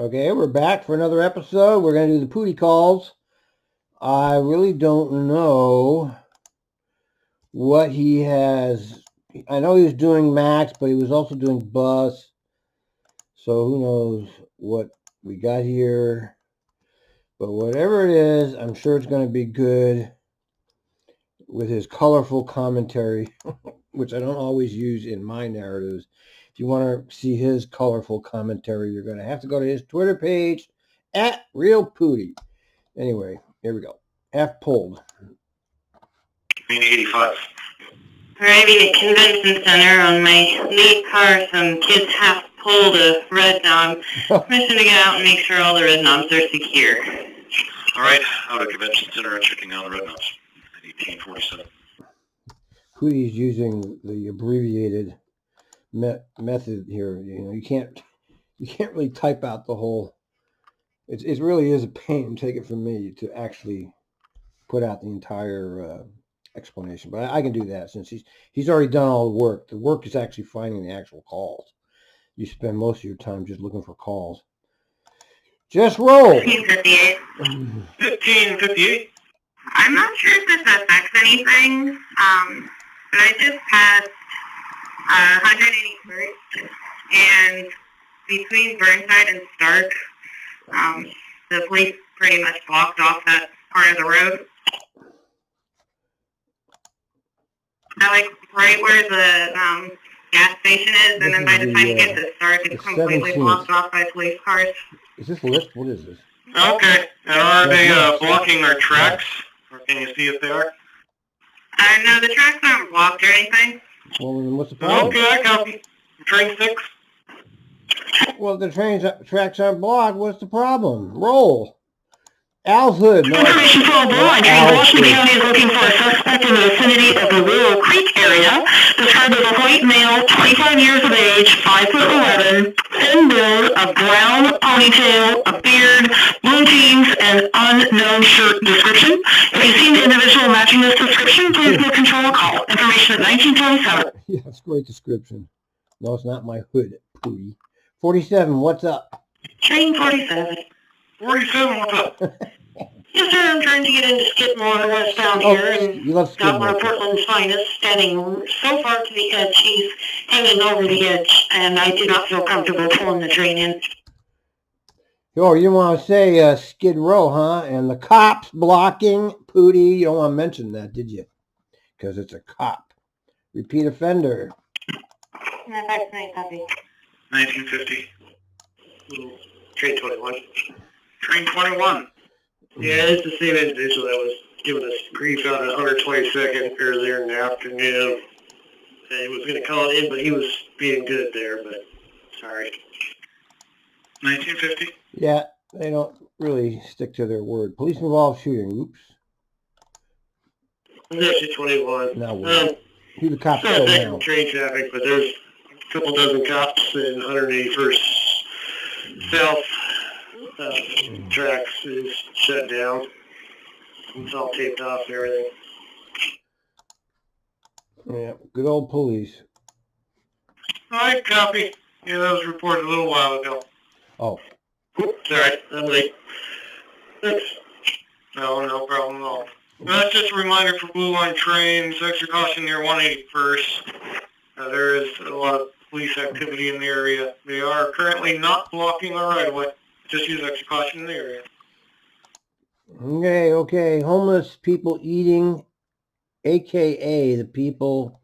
Okay, we're back for another episode. We're going to do the Pooty calls. I really don't know what he has. I know he was doing Max, but he was also doing Bus. So who knows what we got here. But whatever it is, I'm sure it's going to be good with his colorful commentary, which I don't always use in my narratives. If you want to see his colorful commentary, you're going to have to go to his Twitter page at Real Pooty. Anyway, here we go. Half pulled. 85. Arriving at Convention Center on my lead car, some kids half pulled a red knob. Permission to get out and make sure all the red knobs are secure. All right, out of Convention Center and checking out the red knobs. 1847. Pooty's using the abbreviated method here. You know, you can't really type out the whole. It really is a pain, take it from me, to actually put out the entire explanation. But I can do that since he's already done all the work. The work is actually finding the actual calls. You spend most of your time just looking for calls. Just roll. 1558. 1558. I'm not sure if this affects anything, but I just passed 181st, and between Burnside and Stark, the police pretty much blocked off that part of the road. Like right where the gas station is, and then by the time you get to Stark, it's completely blocked off by police cars. Is this Lyft? What is this? Okay. And are they blocking our tracks? Or can you see if they are? No, the tracks aren't blocked or anything. Well, then what's the problem? Okay, I copy. Train 6. Well, the tracks aren't blocked. What's the problem? Roll. Al's Hood. Information for a boy. Washington County is looking for a suspect in the vicinity of the Willow Creek area. Described as a white male, 25 years of age, 5'11", thin build, a brown ponytail, a beard, blue jeans, and unknown shirt description. If you see an individual matching this description, please give control a call. Information at 1927. Yeah, that's a great description. No, it's not my hood, Pooty. 47, what's up? Train 47. 47, what's up? Yes, sir, I'm trying to get into Skidmore westbound here, and you love got one Skidmore. of Portland's finest standing so far to the edge. He's hanging over the edge, and I do not feel comfortable pulling the train in. Oh, you want to say Skid Row, huh? And the cops blocking Pooty. You don't want to mention that, did you? Because it's a cop. Repeat offender. That's my copy. 1950. Train 21. Train 21. Yeah, it's the same individual that was giving us grief out at 122nd earlier in the afternoon. And he was going to call it in, but he was being good there, but sorry. 1950. Yeah, they don't really stick to their word. Police involved shooting. Oops. It's actually 21. Now what? Who the cops Not kill affecting now? train traffic, but there's a couple dozen cops in 181st South tracks is shut down. It's all taped off and everything. Yeah, good old police. All right, copy. Yeah, that was reported a little while ago. Oh. Sorry, I'm late. Thanks. No problem at all. That's just a reminder for Blue Line trains, extra caution near 181st. There is a lot of police activity in the area. They are currently not blocking our right-of-way. Just use extra caution in the area. Okay. Homeless people eating, a.k.a. the people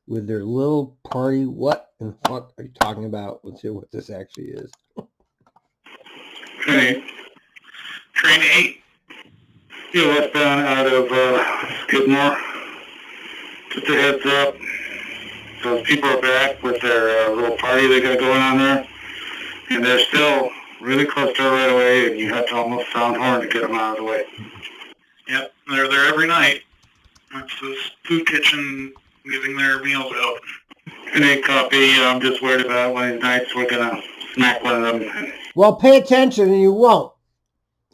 with their little party. What in the fuck are you talking about? Let's hear what this actually is. Okay. Train 8. Yeah, westbound out of Skidmore. Just a heads up. Those people are back with their little party they got going on there. And they're still really close to our right away, and you have to almost sound horn to get them out of the way. Yep, they're there every night. That's this food kitchen giving their meals out. And they copy, I'm just worried about one of these nights we're going to smack one of them. Well, pay attention and you won't.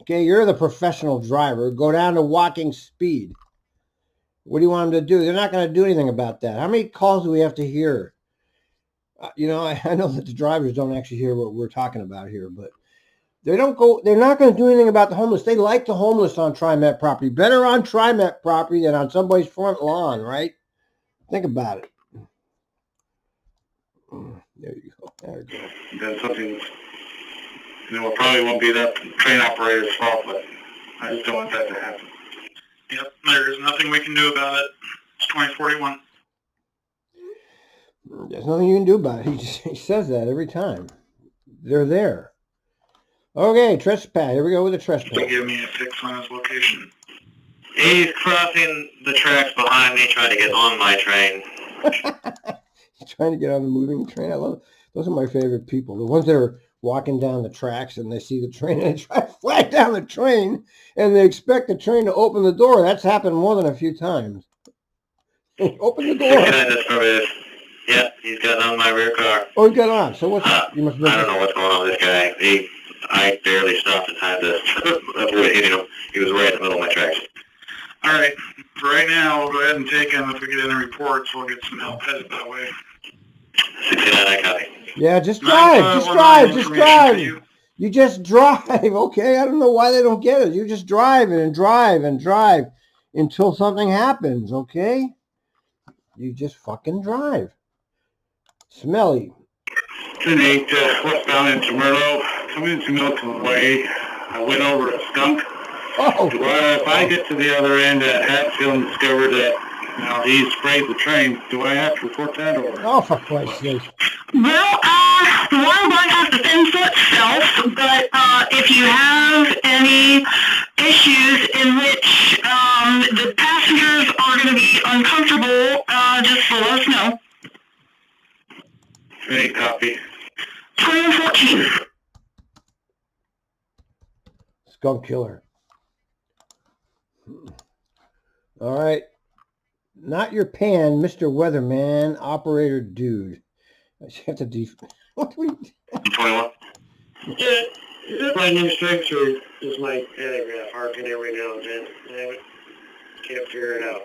Okay, you're the professional driver. Go down to walking speed. What do you want them to do? They're not going to do anything about that. How many calls do we have to hear? I know that the drivers don't actually hear what we're talking about here, but They don't go. They're not going to do anything about the homeless. They like the homeless on Trimet property. Better on Trimet property than on somebody's front lawn, right? Think about it. There you go. There you go. That's something. It probably won't be that train operator's fault, but I just don't want that to happen. Yep, there's nothing we can do about it. It's 2041. There's nothing you can do about it. He says that every time. They're there. Okay, trespass. Here we go with the trespass. Can you give me a fix on his location? He's crossing the tracks behind me, trying to get on my train. He's trying to get on the moving train. I love it. Those are my favorite people. The ones that are walking down the tracks and they see the train and they try to flag down the train and they expect the train to open the door. That's happened more than a few times. Open the door. Yeah, he's got on my rear car. Oh, he got on. So what's you must I don't know what's going on with this guy. I barely stopped in time to avoid hitting him. He was right in the middle of my tracks. All right. For right now, we'll go ahead and take him. If we get any reports, we'll get some help headed that way. 69, I copy. Yeah, just drive. Just drive. Just drive. You just drive, okay? I don't know why they don't get it. You just drive and drive and drive until something happens, okay? You just fucking drive. Smelly. 10-8, westbound into Merlo. Coming into Milton Way. I went over to SKUNK. Oh. If I get to the other end at Hatfield and discover that he sprayed the train, do I have to report that? Or? Oh, for Christ's sake. Well, the water line has to fend for itself, but if you have any issues in which the passengers are going to be uncomfortable, just let us know. Any copy? 2014. Skunk killer. All right. Not your pan, Mr. Weatherman, operator dude. I have to what do we 21? Yeah, is that my new strength or is my pantograph arcing every now and then? I can't figure it out.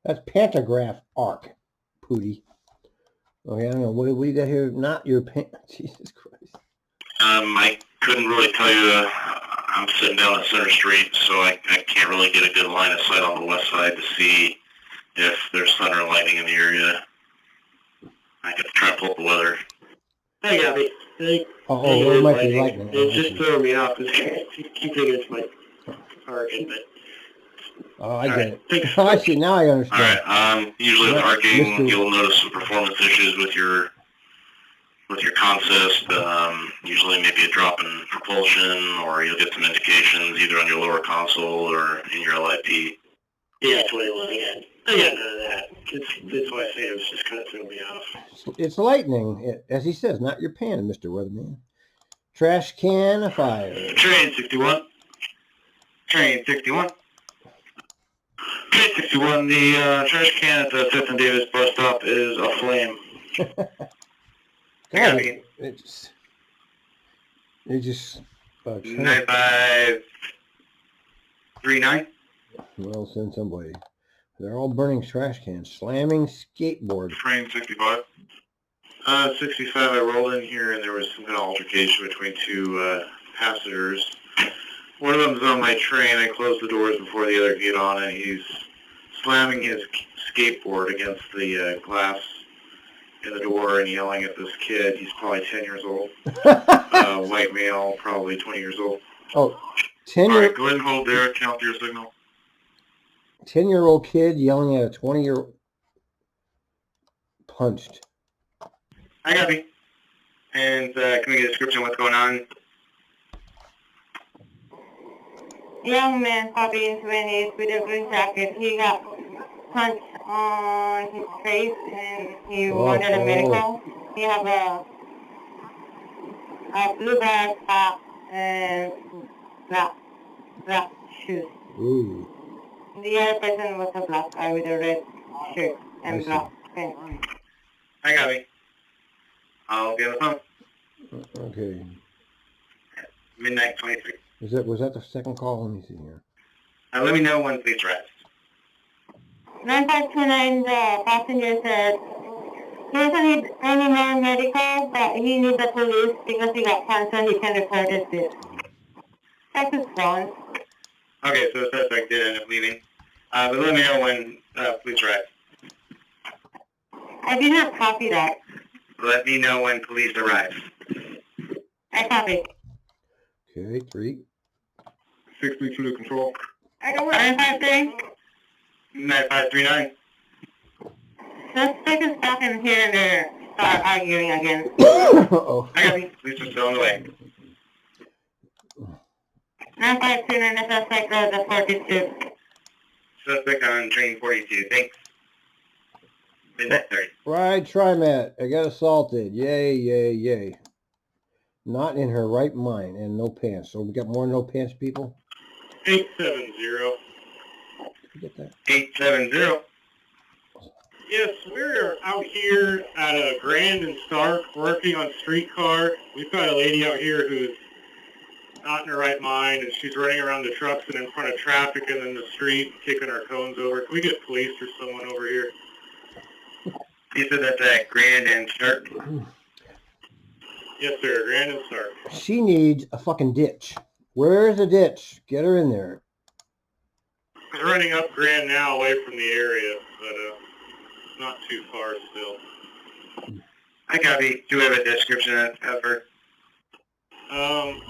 That's pantograph arc, Pootie. Okay, I don't know. What do we got here? Not your pan. Jesus Christ. I couldn't really tell you. I'm sitting down at Center Street, so I can't really get a good line of sight on the west side to see if there's thunder and lightning in the area. I could try to pull up the weather. I got it. It might be lightning. It's just throwing me off because I keep thinking it's my arcing, but... Oh, I get it. Oh, I see. Now I understand. All right. Usually with arcing, you'll notice some performance issues with your consist. Usually maybe a drop in propulsion, or you'll get some indications either on your lower console or in your LIP. Yeah, 21. Yeah. I got none of that. That's why I say it was just kind of throwing me off. It's lightning, as he says, not your pan, Mr. Weatherman. Trash can fire. Train 61. Train 61. Train 61, the trash can at the 5th and Davis bus stop is aflame. God, it just 9539. Well, send somebody. They're all burning trash cans, slamming skateboard. Train 65. 65, I rolled in here and there was some kind of altercation between two passengers. One of them's on my train. I closed the doors before the other get on, and he's slamming his skateboard against the glass in the door and yelling at this kid. He's probably 10 years old. White male, probably 20 years old. Oh, 10 All right, go ahead and hold there. Count your signal. 10-year-old kid yelling at a 20-year-old punched. I got me. And can we get a description of what's going on? Young man copies when he's with a green jacket. He got punched on his face and he wanted a medical. He have a blue bag top and black shoes. Ooh. The other person was a black guy with a red shirt and black pants. I got me. I'll be on the phone. Okay. Midnight 23. Was that the second call? Let me see here. Let me know when please rest. 9529, the passenger said He doesn't need any more medical, but he needs the police because he got cancer. He can report it. That's his phone. Okay, so the suspect did end up leaving. But let me know when police arrive. I did not copy that. Let me know when police arrive. I copy. Okay, 3. 632 to control. I don't want 953. 9539. Suspect is back in here and they're start arguing again. Uh-oh. I got it. Police are still on the way. 953 and the suspect goes to 42. Suspect on train 42. Thanks. Midnight 30. Right, Trimet. I got assaulted. Yay, yay, yay. Not in her right mind and no pants. So we got more no pants people? 870. Did you get that? 870. Yes, we're out here at a Grand and Stark working on streetcar. We've got a lady out here who's not in her right mind, and she's running around the trucks and in front of traffic and in the street, kicking our cones over. Can we get police or someone over here? You said that's at Grand and Stark? Yes, sir, Grand and Stark. She needs a fucking ditch. Where's the ditch? Get her in there. We're running up Grand now away from the area, but not too far still. I copy. Do we have a description of her?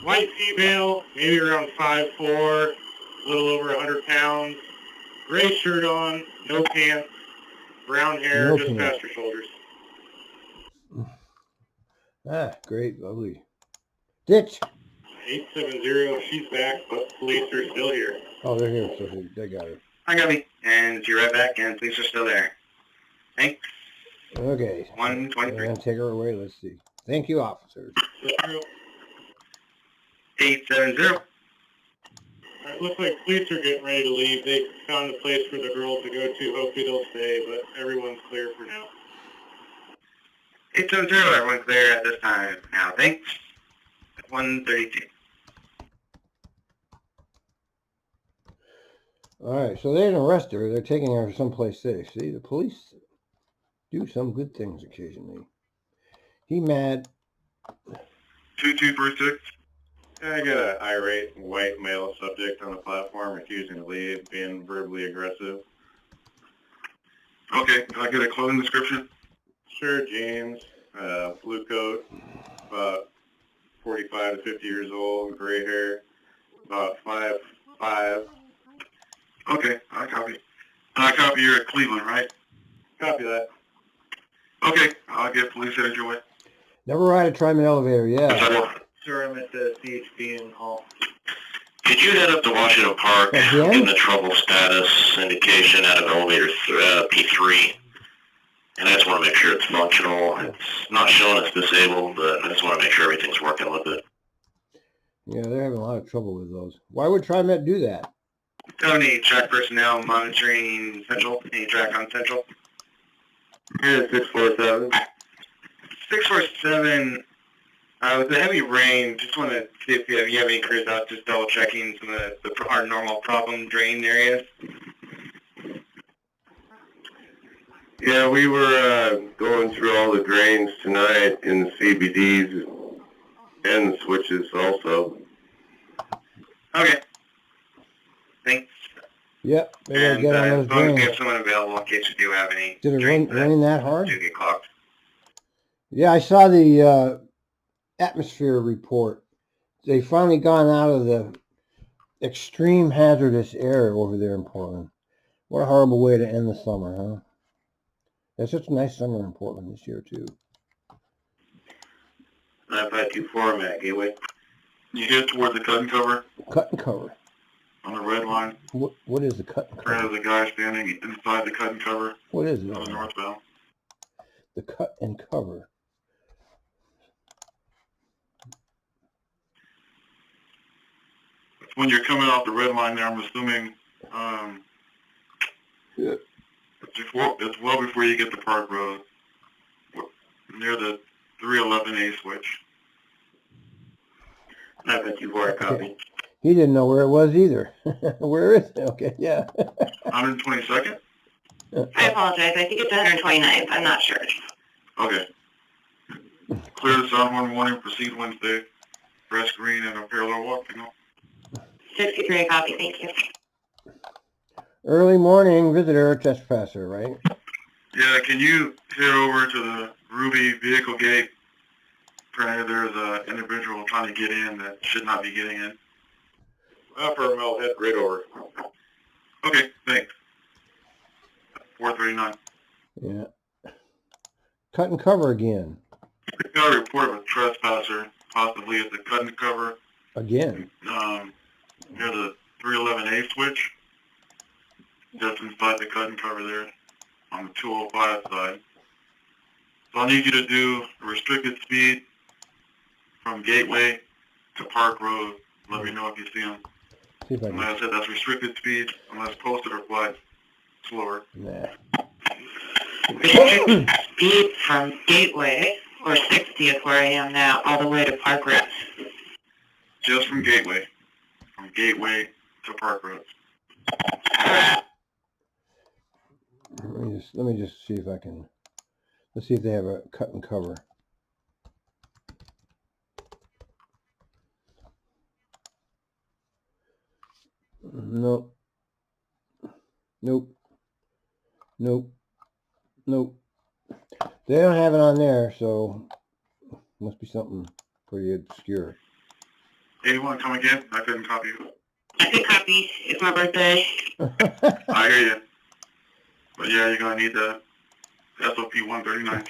White female, maybe around 5'4", a little over 100 pounds, gray shirt on, no pants, brown hair, No just pants. past her shoulders. Ah, great, lovely. Ditch. 870, she's back, but police are still here. Oh, they're here, so they got her. I got me. And you're right back, and police are still there. Thanks. Okay. 123. And take her away. Let's see. Thank you, officers. 870. It looks like police are getting ready to leave. They found a place for the girl to go to. Hopefully they'll stay, but everyone's clear for now. 870, everyone's clear at this time. Now, thanks. 132. All right, so they didn't arrest her. They're taking her someplace safe. See, the police do some good things occasionally. He mad. 2246. I got an irate white male subject on the platform refusing to leave, being verbally aggressive. Okay, can I get a clothing description? Sure, jeans, blue coat, about 45 to 50 years old, gray hair, about 5'5". Okay, I copy. I copy. You're at Cleveland, right? Copy that. Okay, I'll get police headed your way. Never ride a Trimet elevator, yeah. Sir, I'm at the CHP in Hall. Could you head up to Washington Park Again? in the trouble status indication out of elevator P3? And I just want to make sure it's functional. It's not showing it's disabled, but I just want to make sure everything's working with it. Yeah, they're having a lot of trouble with those. Why would Trimet do that? Tony, track personnel monitoring Central. Any track on Central? Yeah, 647. 647. With the heavy rain, just want to see if you have any crews out just double checking some of our normal problem drain areas. Yeah, we were going through all the drains tonight in the CBDs and the switches also. Okay. Thanks. Yep, they gotta And get on as those long as we drains. have someone available in case you do have any Did it drains rain that hard? do get clogged. Yeah, I saw the atmosphere report. They finally gone out of the extreme hazardous area over there in Portland. What a horrible way to end the summer, huh? It's such a nice summer in Portland this year, too. 9524, Matt Gateway. You head toward the cut and cover Cut and cover. on the red line. What is the cut and In front cover? of the guy standing inside the cut and cover What is on the it? northbound. The cut and cover. When you're coming off the red line there, I'm assuming Yeah. it's well before you get to Park Road, near the 311A switch. 954, copy. He didn't know where it was either. Where is it? Okay, yeah. 122nd? I apologize. I think it's 129th. I'm not sure. Okay. Clear the southbound warning, proceed Wednesday. Press green and a parallel walk, 63, copy, thank you. Early morning visitor trespasser, right? Yeah, can you head over to the Ruby vehicle gate? Apparently there's an individual trying to get in that should not be getting in. Upper Mill, head right over. Okay, thanks. 439. Yeah. Cut and cover again. We got a report of a trespasser, possibly at the cut and cover. Again. Near the 311A switch. Just inside the cut and cover there on the 205 side. So I'll need you to do a restricted speed from Gateway to Park Road. Let me know if you see them. See if I Like can. I said, that's restricted speed unless posted or flagged slower. Nah. Restricted speed from Gateway, or 60th where I am now, all the way to Park Road. Just from Gateway. From Gateway to Park Road. Let me just see if I can. Let's see if they have a cut and cover. Nope. Nope. Nope. Nope. They don't have it on there, so must be something pretty obscure. Hey, you want to come again? I couldn't copy you. I can copy, it's my birthday. I hear you. But yeah, you're going to need the SOP 139.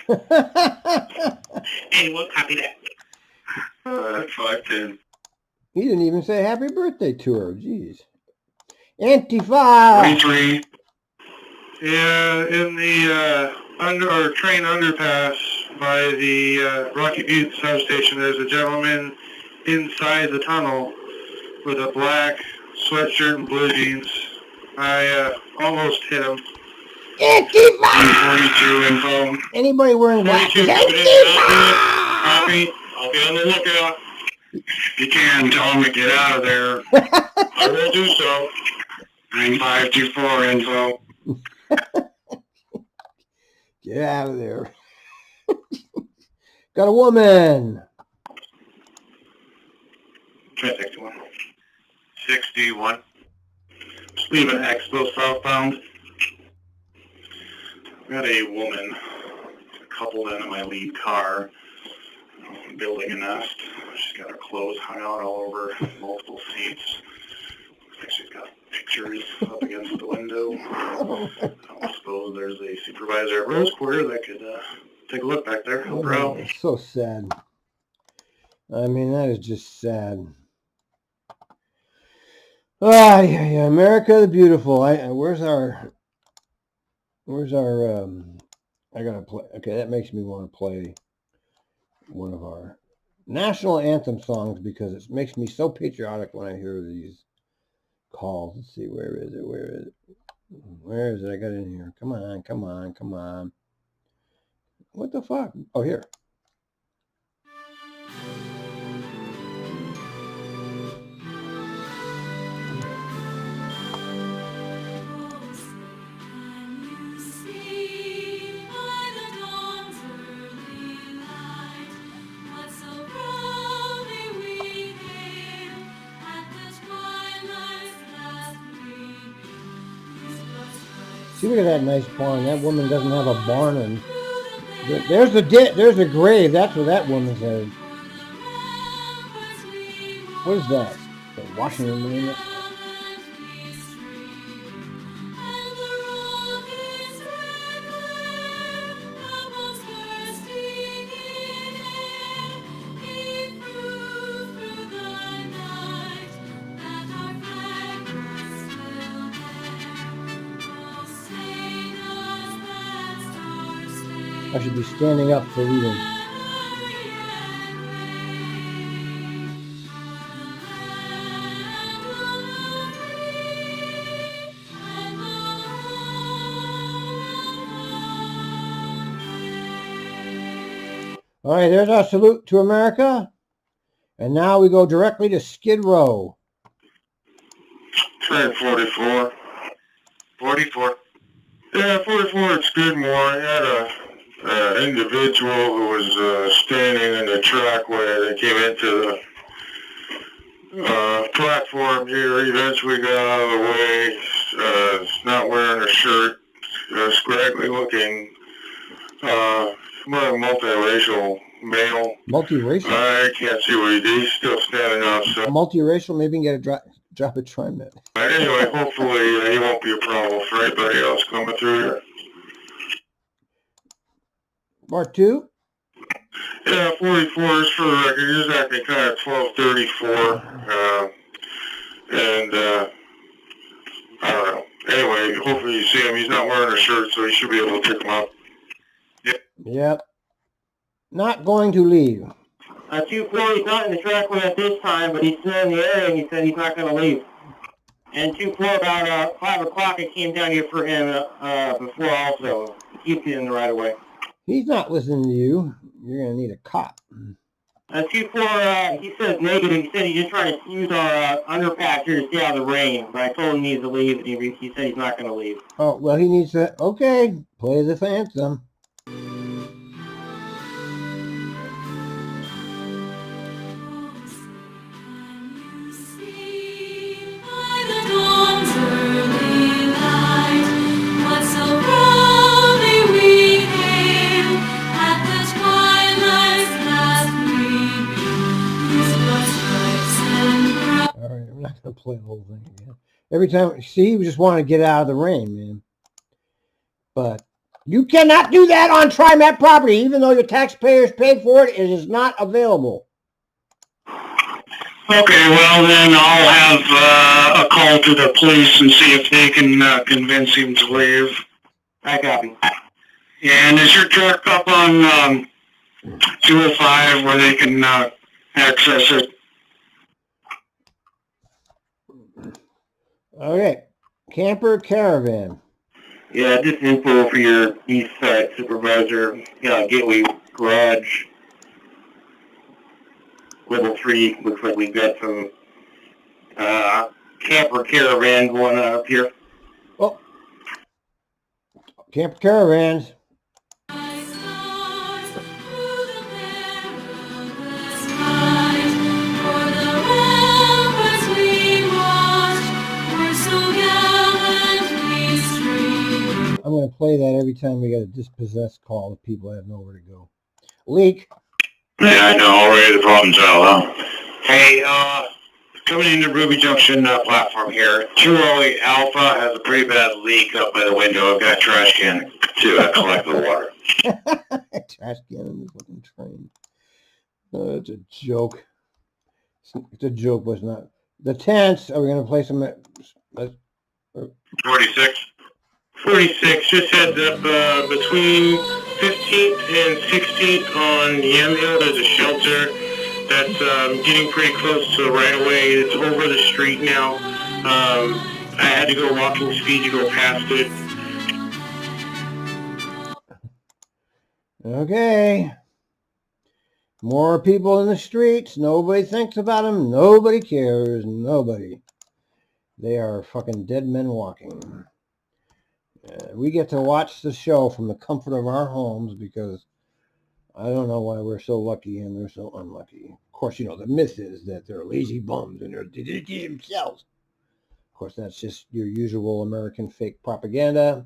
And we'll copy that. That's 510. He didn't even say happy birthday to her. Jeez. Anti-5. 43. Yeah, in the train underpass by the Rocky Butte substation, there's a gentleman inside the tunnel with a black sweatshirt and blue jeans. I almost hit him. Anti-5. 42 info. Anybody wearing black? 42 copy. I'll be on the lookout. If you can, tell him to get out of there. I will do so. 9524 info. Get out of there. Got a woman. 61. 61. Just leaving Expo southbound. Got a woman coupled into my lead car, building a nest. She's got her clothes hung out all over multiple seats. Looks like she's got pictures up against the window. I suppose there's a supervisor at Rose Quarter that could take a look back there. Help her out. It's so sad. I mean, that is just sad. Ah, yeah, America the Beautiful. Where's our I gotta play. Okay, that makes me want to play one of our national anthem songs because it makes me so patriotic when I hear these calls. Let's see, where is it? Where is it? I got it in here. Come on. What the fuck? Oh, here. See, look at that nice barn. That woman doesn't have a barn, and there's a grave. That's where that woman's at. What is that? The Washington Monument? I should be standing up for reading. All right, there's our salute to America. And now we go directly to Skid Row. Train 44. 44. Yeah, 44 at Skidmore. I had a individual who was standing in the trackway that came into the platform here. Eventually got out of the way, not wearing a shirt, scraggly looking, multiracial male. Multiracial? I can't see what he did. He's still standing outside. Multiracial, maybe you can get a drop of Trimet. Anyway, hopefully he won't be a problem for anybody else coming through here. Part 2? Yeah, 44 is for the record. He's acting kind of 1234. I don't know. Anyway, hopefully you see him. He's not wearing a shirt, so you should be able to pick him up. Yep. Not going to leave. 2-4, he's not in the trackway at this time, but he's still in the area, and he said he's not going to leave. And 2-4, about 5 o'clock, it came down here for him before also. He keeps in the right of way. He's not listening to you. You're going to need a cop. 2-4, he says negative. He said he's just trying to use our underpass here to stay out of the rain. But I told him he needs to leave, and he said he's not going to leave. Oh, well, he needs to... Okay, play the anthem. Play the whole thing again. Every time, see, we just want to get out of the rain, man. But you cannot do that on Trimet property, even though your taxpayers paid for it. It is not available. Okay, well then I'll have a call to the police and see if they can convince him to leave. I copy. And is your truck up on 205 where they can access it? Okay, camper caravan. Yeah, just info for your east side supervisor. Gateway garage. Level 3, looks like we've got some camper caravan going on up here. Oh, camper caravans. I'm going to play that every time we get a dispossessed call that people have nowhere to go. Leak. Yeah, I know. Already the problem's out, huh? Hey, coming into Ruby Junction platform here. 208 Alpha has a pretty bad leak up by the window. I've got a trash can to collect the water. Trash can in this fucking train. Oh, it's a joke. It's a joke, was not. The tents, are we going to play some... 46. 46, just heads up, between 15th and 16th on Yamhill, there's a shelter that's getting pretty close to the right-of-way. It's over the street now. I had to go walking speed to go past it. Okay. More people in the streets. Nobody thinks about them. Nobody cares. Nobody. They are fucking dead men walking. We get to watch the show from the comfort of our homes because I don't know why we're so lucky and they're so unlucky. Of course, you know, the myth is that they're lazy bums and they did it themselves. Of course, that's just your usual American fake propaganda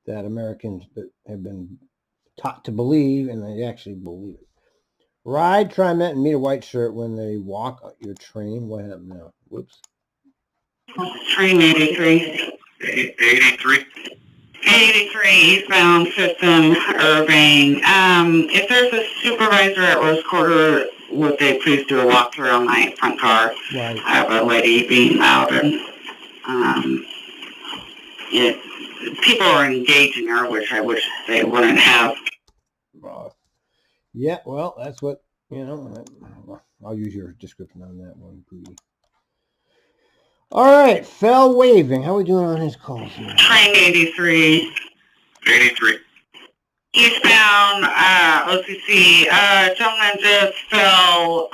that Americans have been taught to believe, and they actually believe it. Ride, Trimet, and meet a white shirt when they walk your train. What happened now? Whoops. Train 83. 83. 83 eastbound 5th and Irving. If there's a supervisor at Rose Quarter, would they please do a walkthrough on my front car? Right. I have a lady being loud and people are engaging her, which I wish they wouldn't have. Yeah, well, that's what, you know, I'll use your description on that one, Pootie. All right, Fell Waving. How are we doing on his calls here? Train 83. 83. Eastbound OCC. Gentleman just fell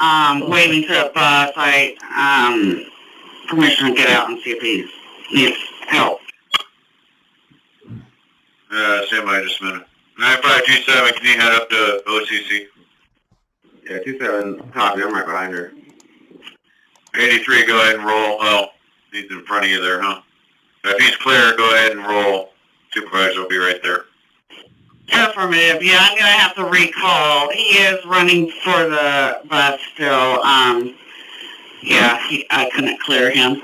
waving to a bus. Permission to get out and see if he needs help. Stand by just a minute. 9527, can you head up to OCC? Yeah, 27, copy, I'm right behind her. 83, go ahead and roll. Oh, he's in front of you there, huh? If he's clear, go ahead and roll. Supervisor will be right there. Affirmative. Yeah, I'm gonna have to recall. He is running for the bus still. Yeah, I couldn't clear him.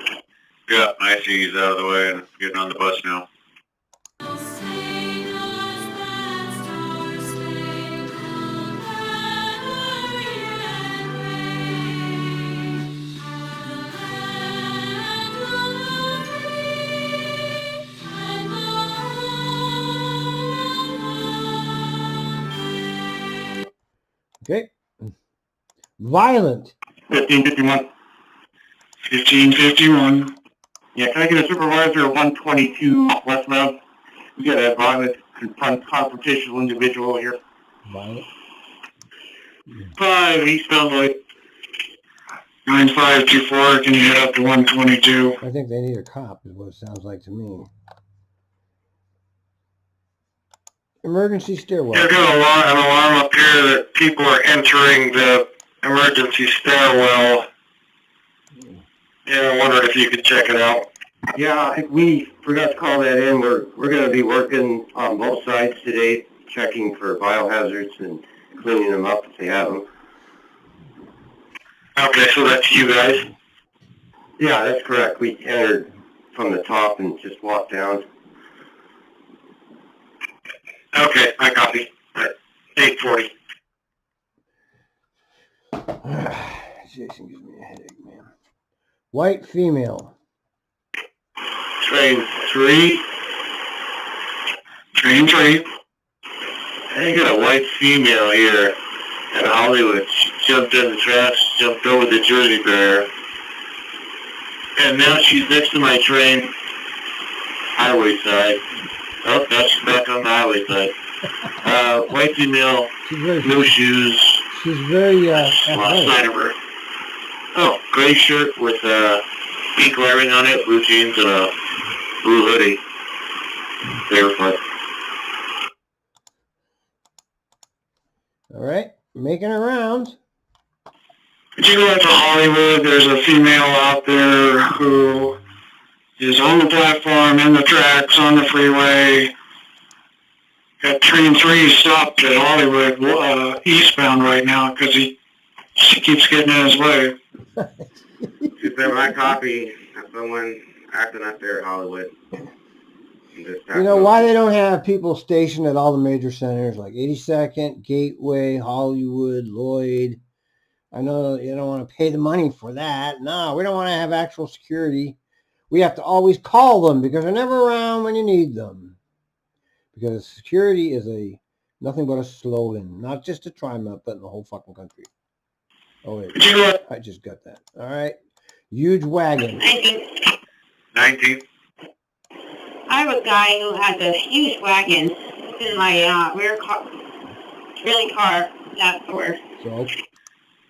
Yeah, I see he's out of the way and getting on the bus now. Okay. Violent. 1551. 1551. Yeah, can I get a supervisor of 122 westbound? We got a violent confrontational individual here. Violent. 5 eastbound light. 9524, can you head up to 122? I think they need a cop is what it sounds like to me. Emergency stairwell. There's an alarm up here that people are entering the emergency stairwell. Yeah, I wondered if you could check it out. Yeah, I think we forgot to call that in. We're going to be working on both sides today, checking for biohazards and cleaning them up if they have them. Okay, so that's you guys. Yeah, that's correct. We entered from the top and just walked down. Okay, I copy. 840. Jason gives me a headache, man. White female. Train 3. Train 3. I got a white female here at Hollywood. She jumped in the trash, jumped over the Jersey barrier. And now she's next to my train, highway side. Oh, now she's back on the highway side. White female, no shoes. She's very Lost sight of her. Oh, gray shirt with pink lettering on it, blue jeans, and a blue hoodie. Barefoot. All right, making her rounds. If you go into Hollywood, there's a female out there who is on the platform, in the tracks, on the freeway. Got train 3 stopped at Hollywood eastbound right now because she keeps getting in his way. She's been my copy. Someone acting up there at Hollywood. You know why they don't have people stationed at all the major centers like 82nd, Gateway, Hollywood, Lloyd? I know you don't want to pay the money for that. No, we don't want to have actual security. We have to always call them because they're never around when you need them. Because security is nothing but a slogan, not just a Trimet, but in the whole fucking country. Oh wait, I just got that. All right, huge wagon. 19. I have a guy who has a huge wagon in my rear car, that door. So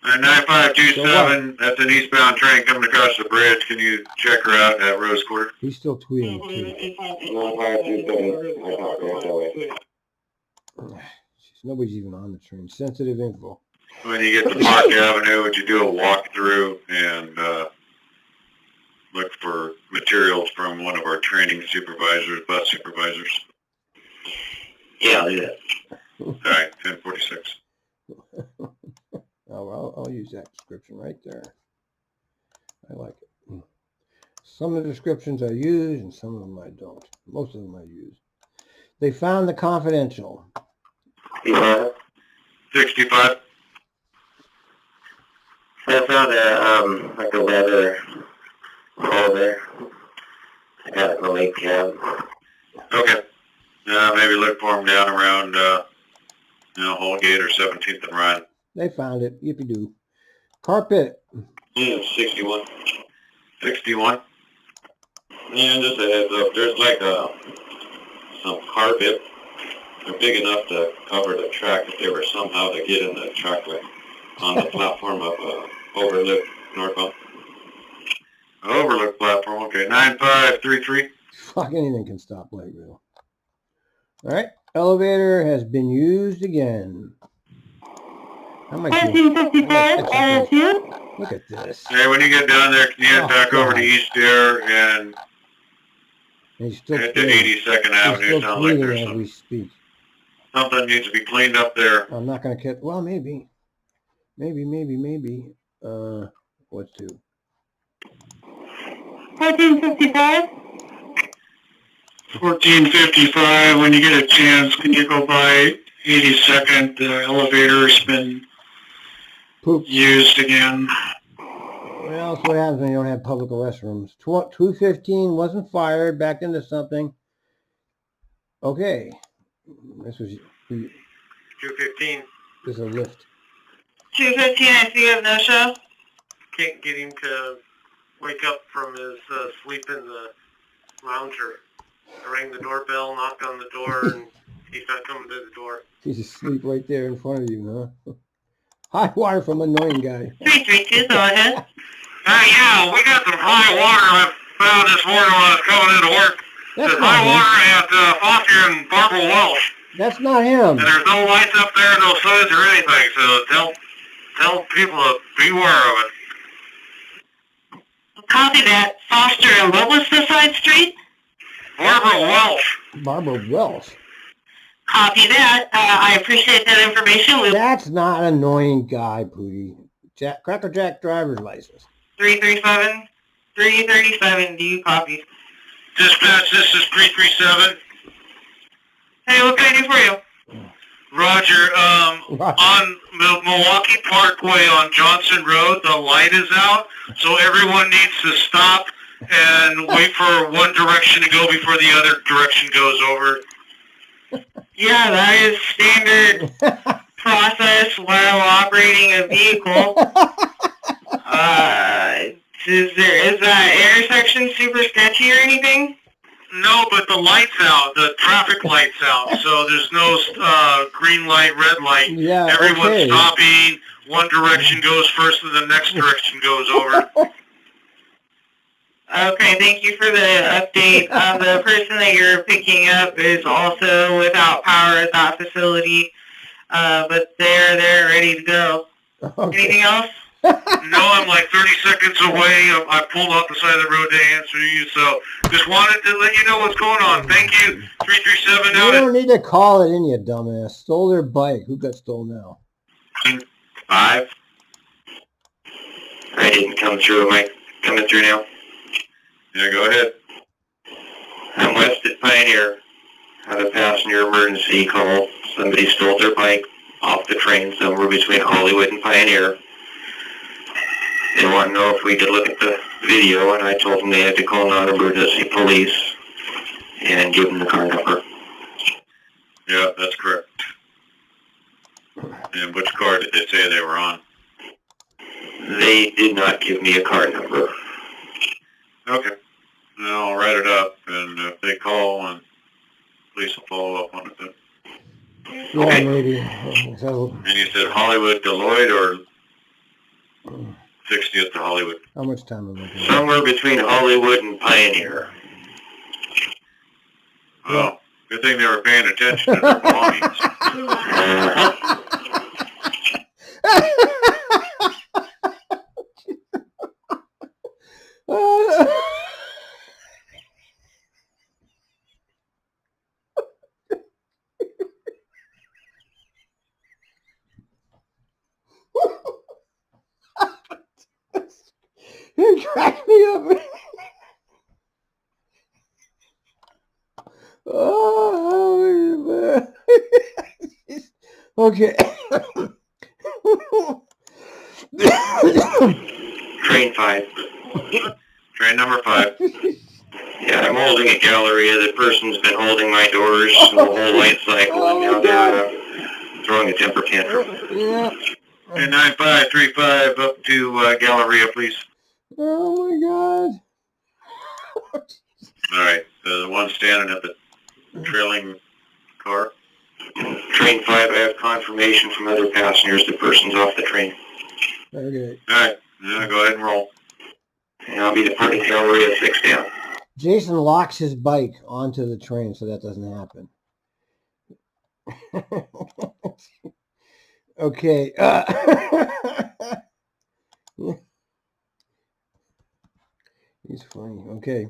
9527, that's an eastbound train coming across the bridge. Can you check her out at Rose Quarter? He's still tweeting too. Nobody's even on the train. Sensitive info. When you get to Park Avenue, would you do a walkthrough and look for materials from one of our training supervisors, bus supervisors? Yeah, I'll do that. All right, 1046. I'll use that description right there. I like it. Some of the descriptions I use and some of them I don't. Most of them I use. They found the confidential. Yeah. 65. I found like a leather hole there. I got it in the lake cab. Okay. Maybe look for them down around, Holgate or 17th and Ryan. They found it. Yippee-doo. Carpet. 61. 61. And just a heads up, there's like some carpet. They're big enough to cover the track if they were somehow to get in the trackway on the platform of Overlook northbound. Overlook platform, okay. 9533. Fuck, anything can stop light rail. All right. Elevator has been used again. How am I doing? 1455, attitude. Look at this. Hey, when you get down there, can you head back over to East Air and He's still head to bleeding. 82nd He's Avenue? still Sounds like bleeding there's as we speak. something needs to be cleaned up there. I'm not going to catch. Well, maybe. Maybe. What's two? 1455. 1455, when you get a chance, can you go by 82nd? The elevator's been used again. Well, that's what happens when you don't have public restrooms. 215 wasn't fired, backed into something. Okay. This was 215. this is a lift. 215, I see you have no show. Can't get him to wake up from his sleep in the lounger. I rang the doorbell, knocked on the door, and he's not coming to the door. He's asleep right there in front of you, huh? High water from annoying guy. 332, go ahead. Yeah, we got some high water I found this morning when I was coming into work. That's There's not high him. water at Foster and Barbara Welsh. That's not him. And there's no lights up there, no signs or anything, so tell people to beware of it. Copy that. Foster, and what was the side street? Barbara Welsh. Barbara Welsh. Copy that. I appreciate that information. That's not an annoying guy, Pootie. Cracker Jack driver's license. 337. 337, do you copy? Dispatch, this is 337. Hey, what can I do for you? Roger, on Milwaukee Parkway on Johnson Road, the light is out, so everyone needs to stop and wait for one direction to go before the other direction goes over. Yeah, that is standard process while operating a vehicle. Is that intersection super sketchy or anything? No, but the light's out, the traffic light's out, so there's no green light, red light. Yeah, Everyone's okay. stopping, one direction goes first and the next direction goes over. Okay, thank you for the update. The person that you're picking up is also without power at that facility, but they're ready to go. Okay. Anything else? No, I'm like 30 seconds away. I pulled off the side of the road to answer you, so just wanted to let you know what's going on. Thank you. 337 You out don't need to call it in, you dumbass. Stole their bike. Who got stole now? 5. I didn't come through. Am I coming through now? Yeah, go ahead. I'm west at Pioneer. Had a passenger emergency call. Somebody stole their bike off the train somewhere between Hollywood and Pioneer. They want to know if we could look at the video, and I told them they had to call non-emergency police and give them the car number. Yeah, that's correct. And which car did they say they were on? They did not give me a car number. Okay. Now I'll write it up, and if they call, and police will follow up on it then. Yeah, Okay. maybe. So, And you said Hollywood, Deloitte, or 60th to Hollywood? how much time am I doing? Somewhere between Hollywood and Pioneer. Well, good thing they were paying attention to their belongings. It cracked me up. Oh, man. Okay. Train 5. Train number 5. Yeah, I'm holding a Galleria. The person's been holding my doors the whole light cycle, and now they're throwing a temper tantrum. Yeah. And 9535 up to Galleria, please. Oh my God. All right. The one standing at the trailing car. Train 5, I have confirmation from other passengers the person's off the train. Okay. All right. Yeah, go ahead and roll. And I'll be departing Galleria 6 down. Jason locks his bike onto the train so that doesn't happen. Okay. He's funny. Okay.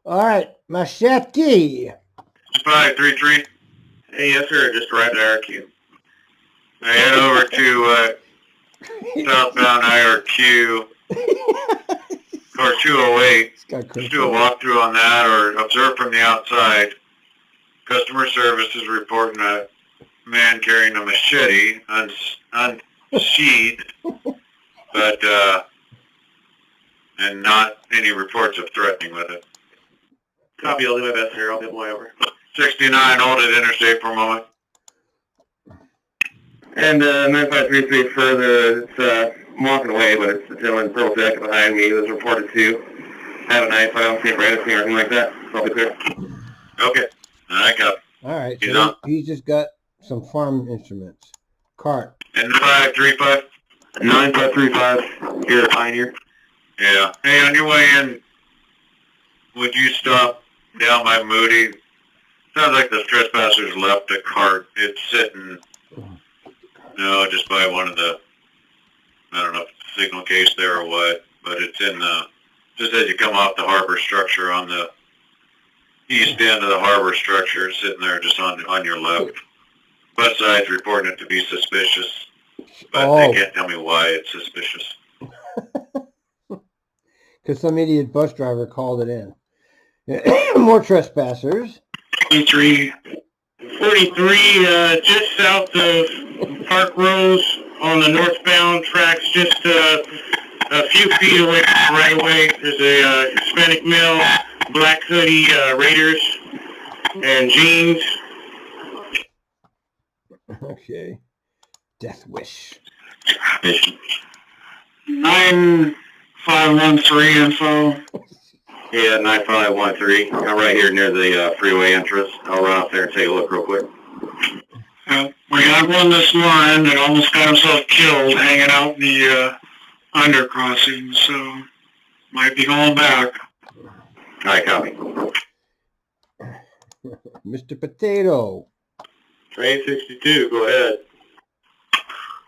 All right, Machete. 533. Hey, yes, sir. Just arrived at IRQ. I head over to southbound IRQ, or 208. Just do a walkthrough on that or observe from the outside. Customer service is reporting a man carrying a machete unsheathed, but and not any reports of threatening with it. Copy, I'll do my best here. I'll get way over. 69, hold at interstate for a moment. And 9533 further, it's I'm walking away, but it's the gentleman in purple jacket behind me. He was reported to have a knife. I don't see it right at me or anything like that. So I'll be clear. Okay. I copy. All right, He's so on. he's just got some farm instruments. Cart. And 535. 9535, here at Pioneer. Yeah. Hey, on your way in, would you stop down by Moody? Sounds like the trespassers left the cart. It's sitting, no, just by one of the, I don't know if it's a signal case there or what, but it's in the, just as you come off the harbor structure on the east end of the harbor structure, sitting there just on your left. Bus side's reporting it to be suspicious, but they can't tell me why it's suspicious. Because some idiot bus driver called it in. More trespassers. 43, just south of Park Rose on the northbound tracks, just a few feet away from the right of way. There's a Hispanic male, black hoodie, Raiders, and jeans. Okay. Death wish. 9513 info. Yeah, 9513. I'm right here near the freeway entrance. I'll run up there and take a look real quick. We got one this morning that almost got himself killed hanging out in the undercrossing, so might be going back. All right, copy. Mr. Potato. Train 62, go ahead.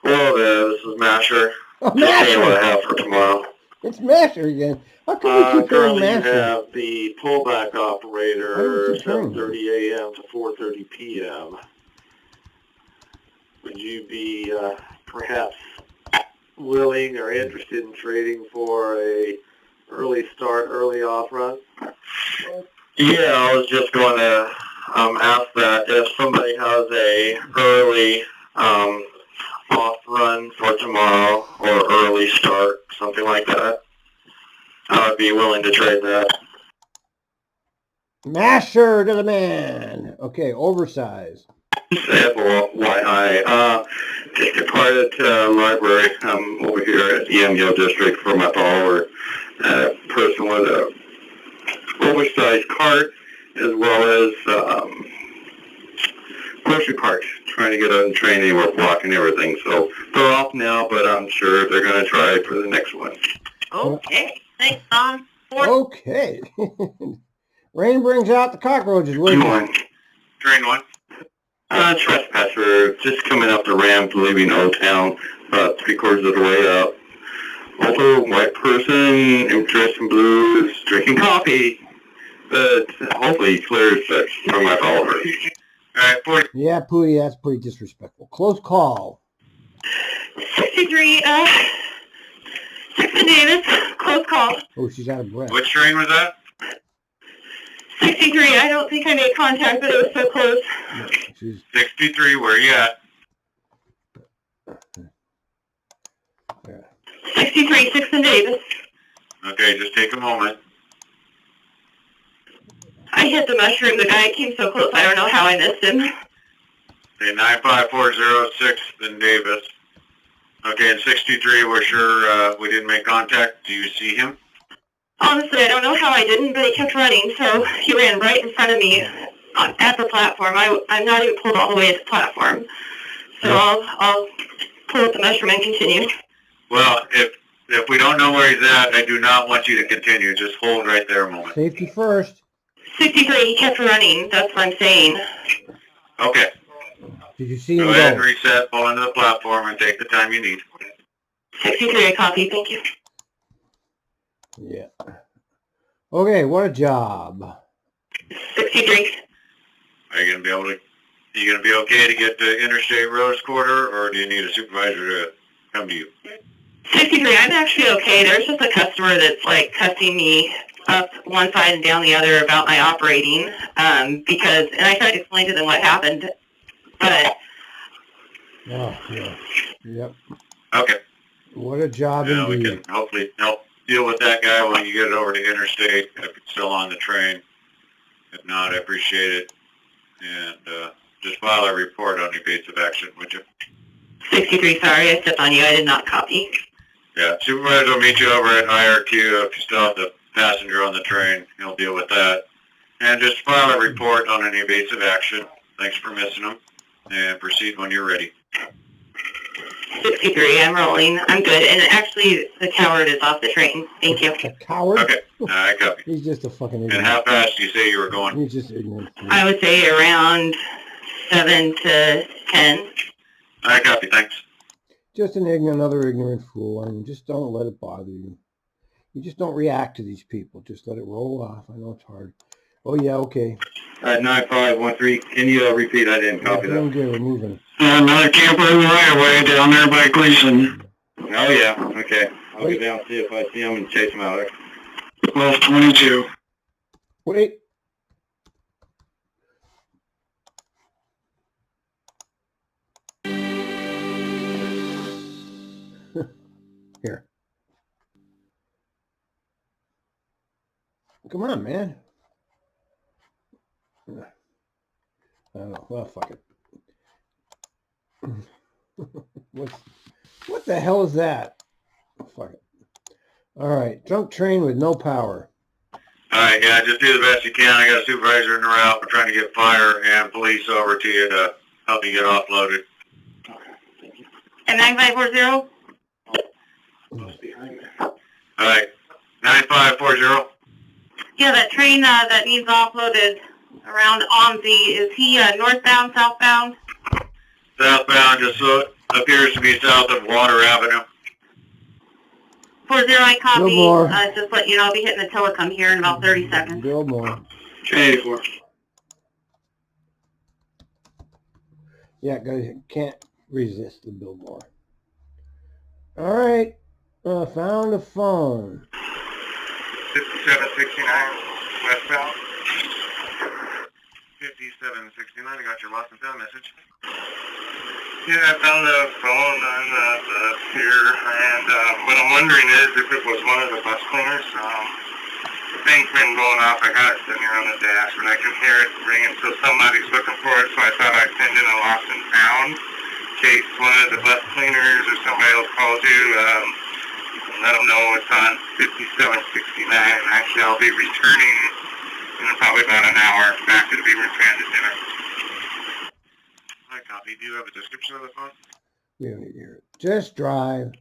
Hello there, this is Masher. Oh, Just saying what I Masher! have for tomorrow. It's Masher again. How come we keep hearing Currently you Masher? have the pullback operator, keep hearing 7:30 a.m. to 4:30 p.m. Would you be perhaps willing or interested in trading for a early start, early off run? Yeah, I was just going to ask that if somebody has a early off run for tomorrow or early start, something like that, I would be willing to trade that. Masher to the man. Okay, oversize. Sample YI. Just departed library. I'm over here at the MGO district for my follower. A person with a oversized cart as well as grocery cart. Trying to get on the train, they were blocking everything. So they're off now, but I'm sure they're going to try for the next one. Okay. Thanks, Tom. Okay. Rain brings out the cockroaches. Train one. Train 1. Trespasser, just coming up the ramp, leaving Old Town, about 3/4 of the way up. Older white person, dressed in blues, drinking coffee. But hopefully he clears that from my follower. All right, 40. Yeah, Pooty, that's pretty disrespectful. Close call. 63, Dixon Davis, close call. Oh, she's out of breath. Which train was that? 63, I don't think I made contact, but it was so close. No, she's 63, where you at? 63, Dixon Davis. Okay, just take a moment. I hit the mushroom. The guy came so close, I don't know how I missed him. Okay, 95406 in Davis. Okay, in 63, we're sure we didn't make contact. Do you see him? Honestly, I don't know how I didn't, but he kept running, so he ran right in front of me at the platform. I'm not even pulled all the way at the platform. So I'll pull up the mushroom and continue. Well, if we don't know where he's at, I do not want you to continue. Just hold right there a moment. safety first. 63, he kept running. That's what I'm saying. Okay. Did you see him Go ahead and go? reset, pull into the platform, and take the time you need. 63, I copy. Thank you. Yeah. Okay, what a job. 63. Are you gonna be okay to get to Interstate Road Escorter, or do you need a supervisor to come to you? 63, I'm actually okay. There's just a customer that's like cussing me up one side and down the other about my operating, and I tried to explain to them what happened, but... Oh, yeah. Yep. Okay. What a job We indeed. can hopefully help deal with that guy when you get it over to Interstate, if it's still on the train. If not, I appreciate it. And just file a report on evasive action, would you? 63, sorry, I stepped on you. I did not copy. Yeah, supervisor will meet you over at IRQ. If you still have the passenger on the train, he'll deal with that. And just file a report on an evasive action. Thanks for missing them. And proceed when you're ready. 63, I'm rolling. I'm good. And actually, the coward is off the train. Thank you. A coward? Okay, I copy. He's just a fucking And ignorant. how fast do you say you were going? He's just ignorant. I would say around 7 to 10. I copy, thanks. Just another ignorant fool. I mean, just don't let it bother you. You just don't react to these people. Just let it roll off. I know it's hard. Oh, yeah, okay. 9513, can you repeat? I didn't copy Doing that. good. We're moving. Another camper in the right of way down there by Gleason. Oh, yeah, okay. I'll go down and see if I see him and chase him out there. 1222. Wait. Here. Come on, man. I don't know. Well, fuck it. What the hell is that? Fuck it. All right. Drunk train with no power. Alright, yeah, just do the best you can. I got a supervisor in the route. We're trying to get fire and police over to you to help you get offloaded. And 9540? Alright, 9540. Yeah, that train that needs offloaded around Omzi, is he northbound, southbound? Southbound, just appears to be south of Water Avenue. 40, I copy. Billmore. Just let you know, I'll be hitting the telecom here in about 30 seconds. Billmore. 84. Yeah, guys, can't resist the Billmore. All right. Found a phone. 5769, westbound. 5769, I got your lost and found message. Yeah, I found the phone on the pier, and what I'm wondering is if it was one of the bus cleaners. The thing's been going off. I got it sitting here on the dash, but I can hear it ringing, so somebody's looking for it, so I thought I'd send in a lost and found in case one of the bus cleaners or somebody else calls you. Let them know it's on 5769. Actually, I'll be returning in probably about an hour back to the Beaver Transit Center. Hi, copy. Do you have a description of the phone? We don't need to hear it. Just drive.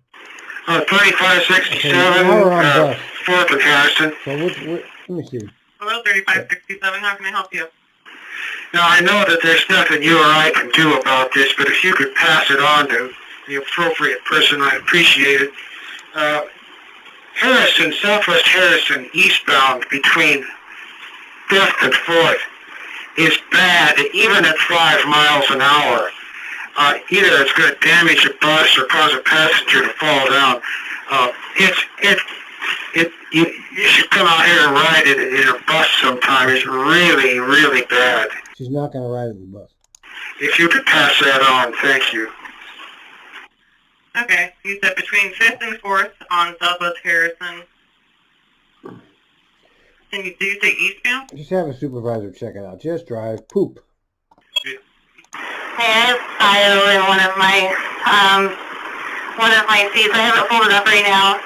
3567, now we're on bus. 4th and Harrison. So let me see. Hello, 3567, how can I help you? Now, I know that there's nothing you or I can do about this, but if you could pass it on to the appropriate person, I'd appreciate it. Harrison, Southwest Harrison, eastbound between 5th and 4th is bad, even at 5 miles an hour. Either it's going to damage a bus or cause a passenger to fall down. You should come out here and ride it in a bus sometime. It's really, really bad. She's not going to ride in the bus. If you could pass that on, thank you. Okay, you said between 5th and 4th on Southwest Harrison. And do you say eastbound? Just have a supervisor check it out. Just drive. Poop. Hey, I have IO in one of my seats. I have it folded up right now.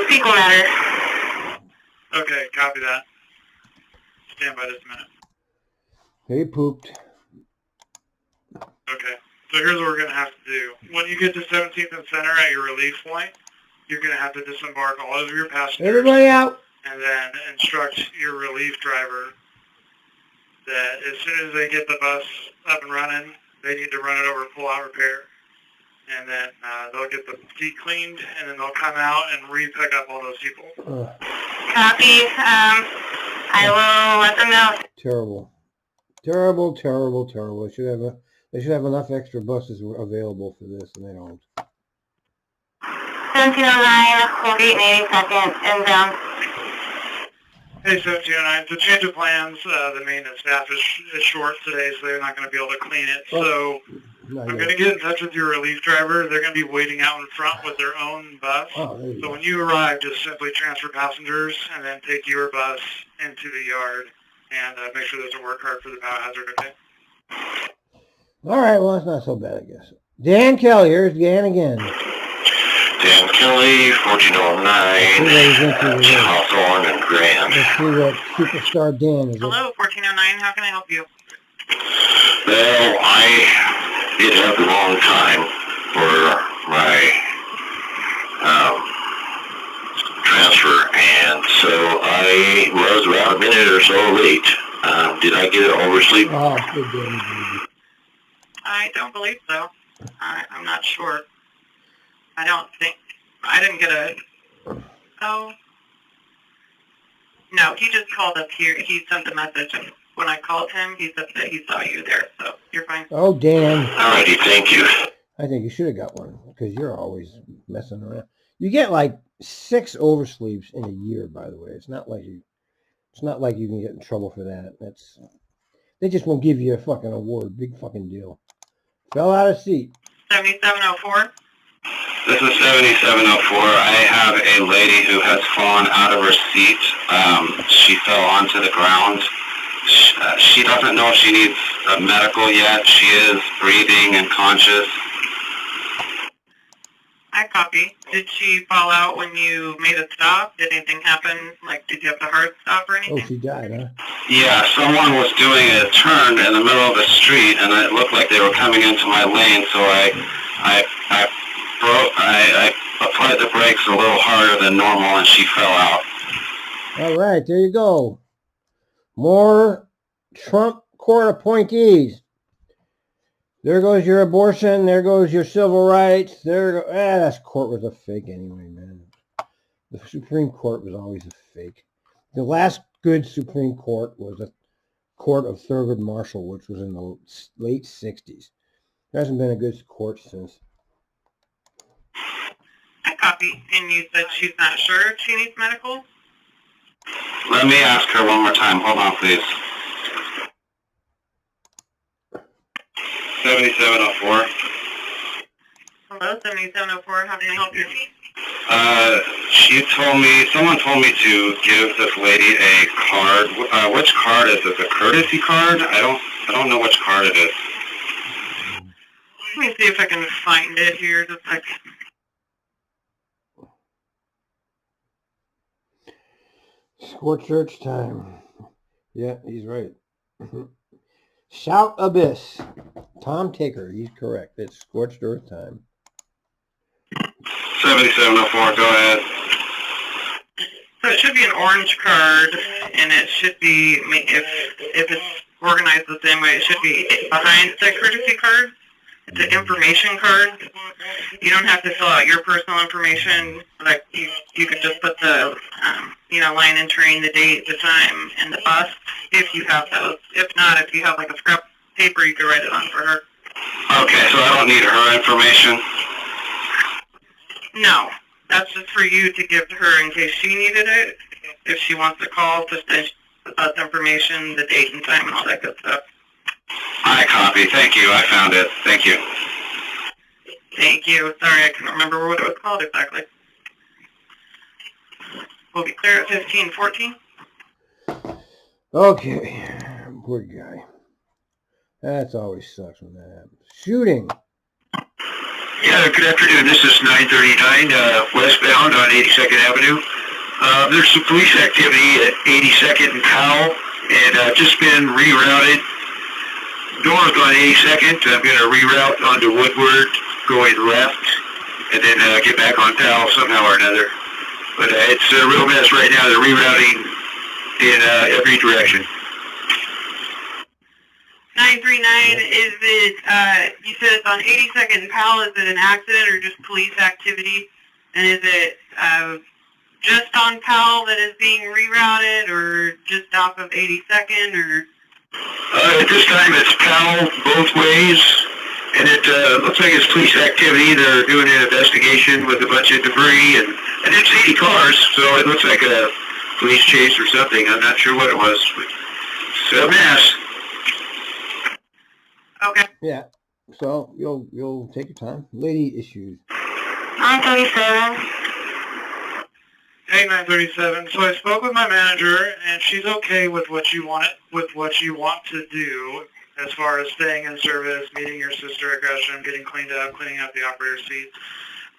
Fecal matter. Okay, copy that. Stand by this minute. He pooped. Okay, so here's what we're going to have to do. When you get to 17th and Center at your relief point, you're going to have to disembark all of your passengers. Everybody out. And then instruct your relief driver that as soon as they get the bus up and running, they need to run it over full-out repair. And then they'll get the seat cleaned, and then they'll come out and re-pick up all those people. Copy. I will let them know. Terrible. Terrible, terrible, terrible. They should have enough extra buses available for this, and they don't. 1709, 48 82nd, inbound. Hey, 1709. So change of plans. The maintenance staff is short today, so they're not going to be able to clean it. So I'm going to get in touch with your relief driver. They're going to be waiting out in front with their own bus. So when you arrive, just simply transfer passengers and then take your bus into the yard and make sure there's a work card for the biohazard, okay? All right, well, that's not so bad, I guess. Dan Kelly, here's Dan again. Dan Kelly, 1409, Hawthorne and Grand. Let's see what Superstar Dan is. Hello, 1409, how can I help you? Well, I did have the wrong time for my transfer, and so I was about a minute or so late. Did I get an oversleep? Oh, good Dan. I don't believe so. I'm not sure. I didn't get a, oh. No, he just called up here. He sent a message. When I called him, he said that he saw you there, so you're fine. Oh, Dan. Alrighty, thank you. I think you should have got one, because you're always messing around. You get like 6 oversleeps in a year, by the way. It's not like you can get in trouble for that. They just won't give you a fucking award. Big fucking deal. Fell out of seat. 7704? This is 7704. I have a lady who has fallen out of her seat. She fell onto the ground. She doesn't know if she needs medical yet. She is breathing and conscious. I copy. Did she fall out when you made a stop? Did anything happen? Like, did you have to hard stop or anything? Oh, she died, huh? Yeah, someone was doing a turn in the middle of the street, and it looked like they were coming into my lane, so I applied the brakes a little harder than normal, and she fell out. All right, there you go. More Trump court appointees. There goes your abortion. There goes your civil rights. That court was a fake anyway, man. The Supreme Court was always a fake. The last good Supreme Court was a court of Thurgood Marshall, which was in the late 60s. There hasn't been a good court since. I copy. And you said she's not sure if she needs medical? Let me ask her one more time. Hold on, please. 7704. Hello, 7704. How can I help you? Someone told me to give this lady a card. Which card is this? A courtesy card? I don't know which card it is. Let me see if I can find it here. Just a second. Scorch search time. Yeah, he's right. Shout Abyss. Tom Taker, he's correct. It's scorched earth time. 7704, go ahead. So it should be an orange card, and it should be, if it's organized the same way, it should be behind the courtesy card. It's an information card. You don't have to fill out your personal information. Like you can just put the line entering, the date, the time, and the bus if you have those. If not, if you have like a scrap paper, you can write it on for her. Okay, so I don't need her information? No, that's just for you to give to her in case she needed it. If she wants to call to send us information, the date and time, and all that good stuff. I copy. Thank you. I found it. Thank you. Thank you. Sorry, I can't remember what it was called exactly. We'll be clear at 1514. Okay. Poor guy. That always sucks when that happens. Shooting. Yeah, good afternoon. This is 939 westbound on 82nd Avenue. There's some police activity at 82nd and Powell, and just been rerouted. North on 82nd. I'm going to reroute onto Woodward, going left, and then get back on Powell somehow or another. But it's a real mess right now. They're rerouting in every direction. 939, is it, you said it's on 82nd and Powell, is it an accident or just police activity? And is it just on Powell that is being rerouted or just off of 82nd or? At this time it's Powell both ways, and it looks like it's police activity. They're doing an investigation with a bunch of debris and it's 80 cars, so it looks like a police chase or something. I'm not sure what it was. It's a mess. Okay. Yeah. So you'll take your time. Lady issues. 937. Hey, 937. So I spoke with my manager, and she's okay with what you want to do as far as staying in service, meeting your sister at Gresham, getting cleaned up, cleaning up the operator's seat.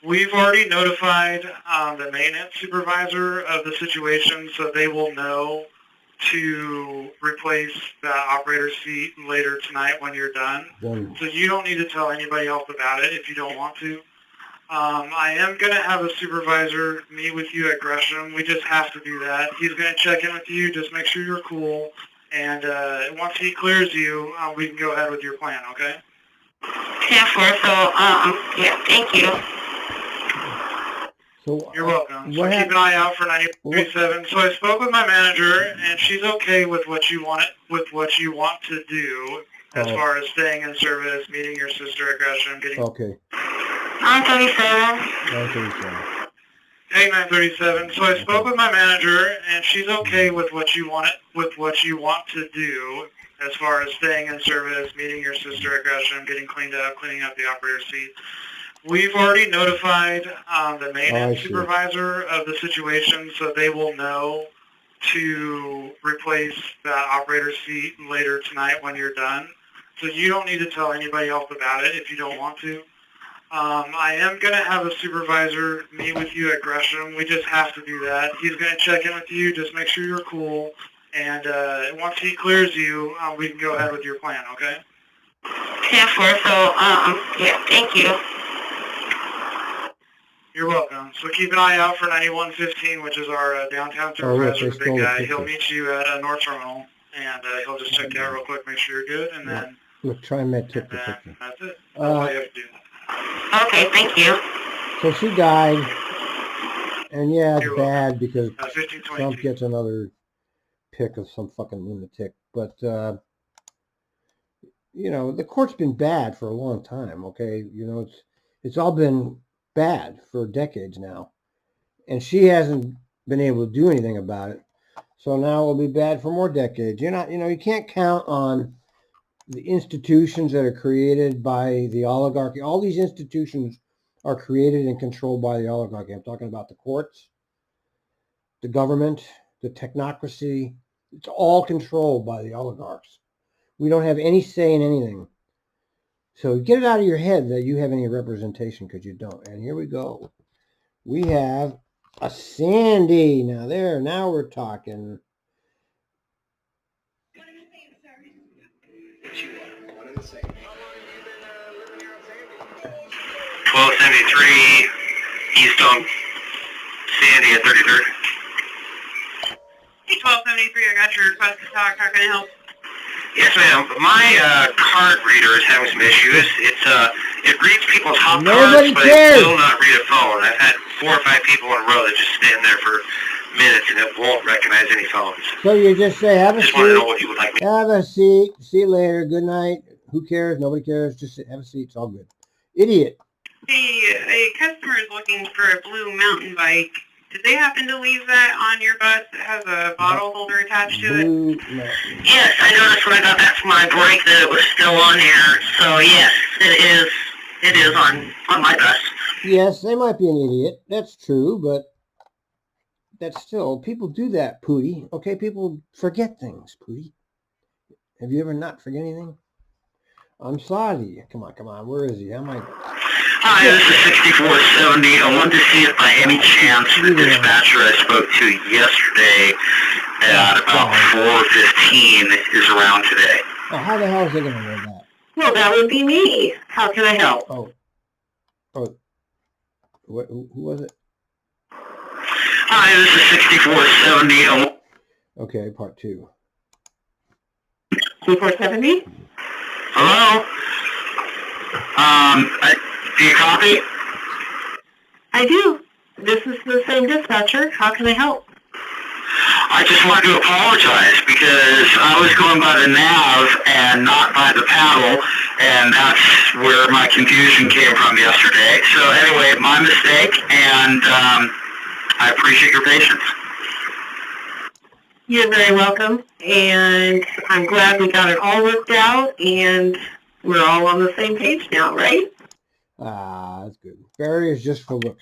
We've already notified the maintenance supervisor of the situation, so they will know to replace the operator's seat later tonight when you're done. So you don't need to tell anybody else about it if you don't want to. I am going to have a supervisor meet with you at Gresham. We just have to do that. He's going to check in with you, just make sure you're cool. And once he clears you, we can go ahead with your plan, okay? Yeah, sure. So, yeah, thank you. So, you're welcome. So keep an eye out for 937. So I spoke with my manager, and she's okay with what you want to do as far as staying in service, meeting your sister at Gresham, getting... Okay. 937. 937. Hey, 937. So I spoke with my manager, and she's okay with what you want to do as far as staying in service, meeting your sister at Gresham, getting cleaned up, cleaning up the operator's seat. We've already notified the maintenance supervisor of the situation, so they will know to replace the operator's seat later tonight when you're done. So you don't need to tell anybody else about it if you don't want to. I am going to have a supervisor meet with you at Gresham. We just have to do that. He's going to check in with you, just make sure you're cool. And once he clears you, we can go ahead with your plan, okay? Yeah, sure. So, yeah, thank you. You're welcome. So keep an eye out for 9115, which is our downtown supervisor, the big guy. He'll meet you at North Terminal, and he'll just check you out real quick, make sure you're good, and then... Look, Trimet took the picture. That's it. That's all you have to do. Okay, thank you. So she died, and yeah, it's bad because Trump gets another pick of some fucking lunatic. But, you know, the court's been bad for a long time, okay? You know, it's all been bad for decades now. And she hasn't been able to do anything about it. So now it'll be bad for more decades. You can't count on the institutions that are created by the oligarchy. All these institutions are created and controlled by the oligarchy. I'm talking about the courts, the government, the technocracy. It's all controlled by the oligarchs. We don't have any say in anything. So get it out of your head that you have any representation, because you don't. And here we go. We have a Sandy. Now we're talking. 1273 East on Sandy at 33rd. Hey, 1273, I got your request to talk. How can I help? Yes, ma'am. My card reader is having some issues. It reads people's hot cards, but it will not read a phone. I've had 4 or 5 people in a row that just stand there for minutes and it won't recognize any phones. So you just say, have a seat. Just want to know what you would like me. Have a seat. See you later. Good night. Who cares? Nobody cares. Just have a seat. It's all good. Idiot. A customer is looking for a blue mountain bike. Did they happen to leave that on your bus that has a bottle holder attached to it? Yes, I noticed when I got back from my break that it was still on here. So yes, it is on my bus. Yes, they might be an idiot. That's true, but that's still, people do that, Pootie. Okay, people forget things, Pootie. Have you ever not forget anything? I'm sorry. Come on. Where is he? Hi, this is 6470. I wanted to see if by any chance the dispatcher I spoke to yesterday at about 4:15 is around today. Oh, how the hell is he going to know that? Well, that would be me. How can I help? Oh. Who was it? Hi, this is 6470. Okay, part 2. 2470? Hello? Do you copy? I do. This is the same dispatcher. How can I help? I just wanted to apologize because I was going by the nav and not by the paddle, and that's where my confusion came from yesterday. So anyway, my mistake, and I appreciate your patience. You're very welcome, and I'm glad we got it all worked out, and we're all on the same page now, right? Ah, that's good. Barry is just for looks.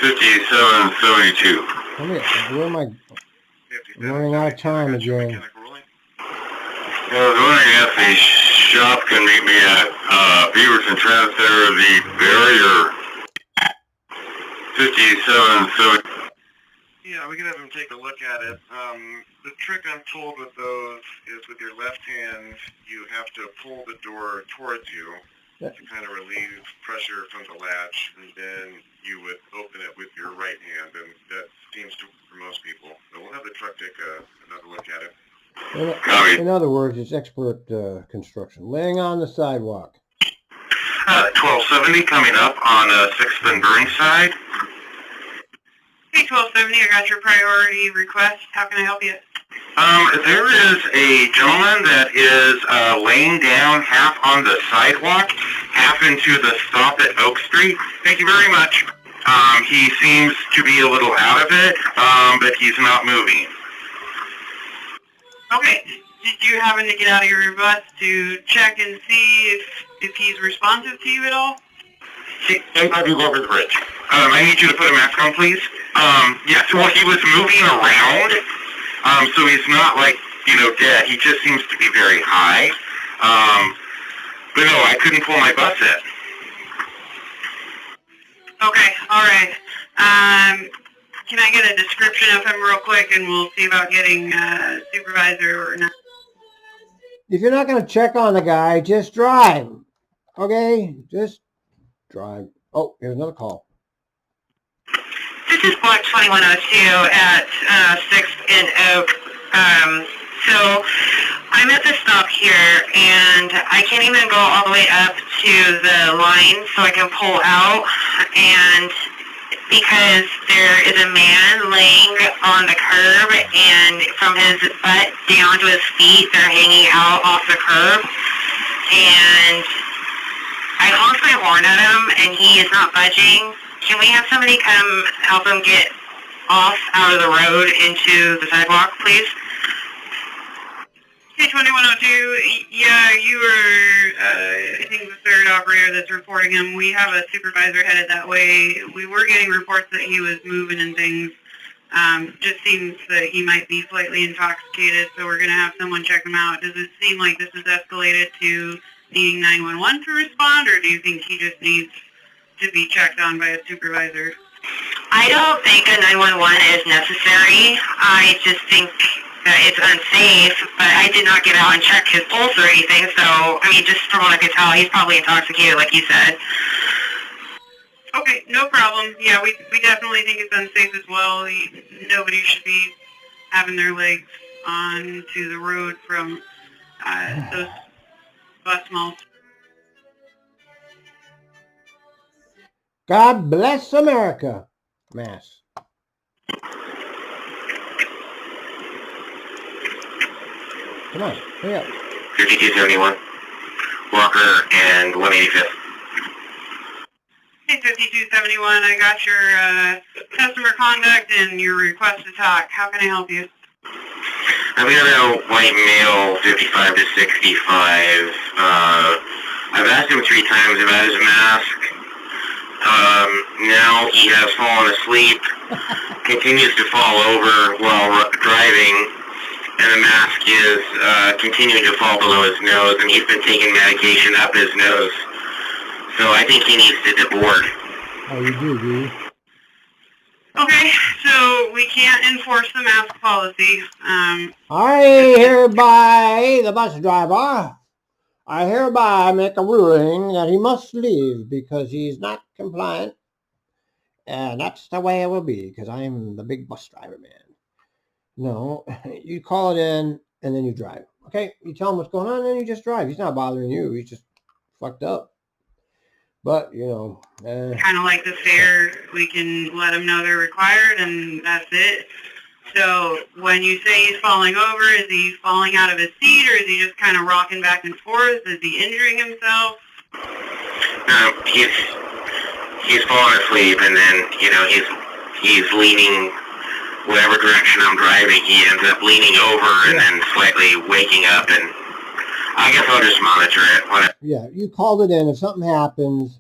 5772. Come here. Where am I? I'm running out of time again. I was wondering if the shop can meet me at Beaverton Transit Center, the barrier. 5772. Yeah, we can have him take a look at it. The trick I'm told with those is with your left hand, you have to pull the door towards you to kind of relieve pressure from the latch, and then you would open it with your right hand, and that seems to work for most people. So we'll have the truck take another look at it. In other words, it's expert construction. Laying on the sidewalk. 1270 coming up on 6th and Burnside. Hey, 1270, I got your priority request. How can I help you? There is a gentleman that is laying down half on the sidewalk, half into the stop at Oak Street. Thank you very much. He seems to be a little out of it, but he's not moving. Okay. Did you happen to get out of your bus to check and see if he's responsive to you at all? He might be over the bridge. I need you to put a mask on, please. Yes, well, he was moving around, so he's not, like, dead. He just seems to be very high. But no, I couldn't pull my bus in. Okay, all right. Can I get a description of him real quick, and we'll see about getting a supervisor or not? If you're not going to check on the guy, just drive. Okay? Just drive. Oh, here's another call. This is Block 2102 at 6th and Oak. So I'm at the stop here, and I can't even go all the way up to the line so I can pull out, and because there is a man laying on the curb, and from his butt down to his feet, they're hanging out off the curb, and I honked my horn at him, and he is not budging. Can we have somebody come help him get off out of the road into the sidewalk, please? Hey, 2102, yeah, you were, I think, the third operator that's reporting him. We have a supervisor headed that way. We were getting reports that he was moving and things. Just seems that he might be slightly intoxicated, so we're going to have someone check him out. Does it seem like this is escalated to needing 911 to respond, or do you think he just needs to be checked on by a supervisor? I don't think a 911 is necessary. I just think that it's unsafe, but I did not get out and check his pulse or anything, so, I mean, just from what I could tell, he's probably intoxicated, like you said. Okay, no problem. Yeah, we definitely think it's unsafe as well. Nobody should be having their legs onto the road from those bus malls. God bless America. Mass. Come on, hurry up. 5271, Walker and 185th. Hey, 5271, I got your customer conduct and your request to talk. How can I help you? I've got a white male, 55 to 65. I've asked him 3 times about his mask. Now he has fallen asleep, continues to fall over while driving, and the mask is continuing to fall below his nose, and he's been taking medication up his nose. So I think he needs to deboard. Oh, you do you? Okay, so we can't enforce the mask policy. I hereby, the bus driver, I hereby make a ruling that he must leave because he's not compliant. And that's the way it will be because I'm the big bus driver man. No, you call it in and then you drive. Okay, you tell him what's going on, and then you just drive. He's not bothering you. He's just fucked up. But, you know. Kind of like the fare, we can let them know they're required, and that's it. So when you say he's falling over, is he falling out of his seat, or is he just kind of rocking back and forth? Is he injuring himself? He's falling asleep, and then, you know, he's leaning whatever direction I'm driving. He ends up leaning over and then slightly waking up, and I guess I'll just monitor it. Whatever. Yeah, you called it in. If something happens,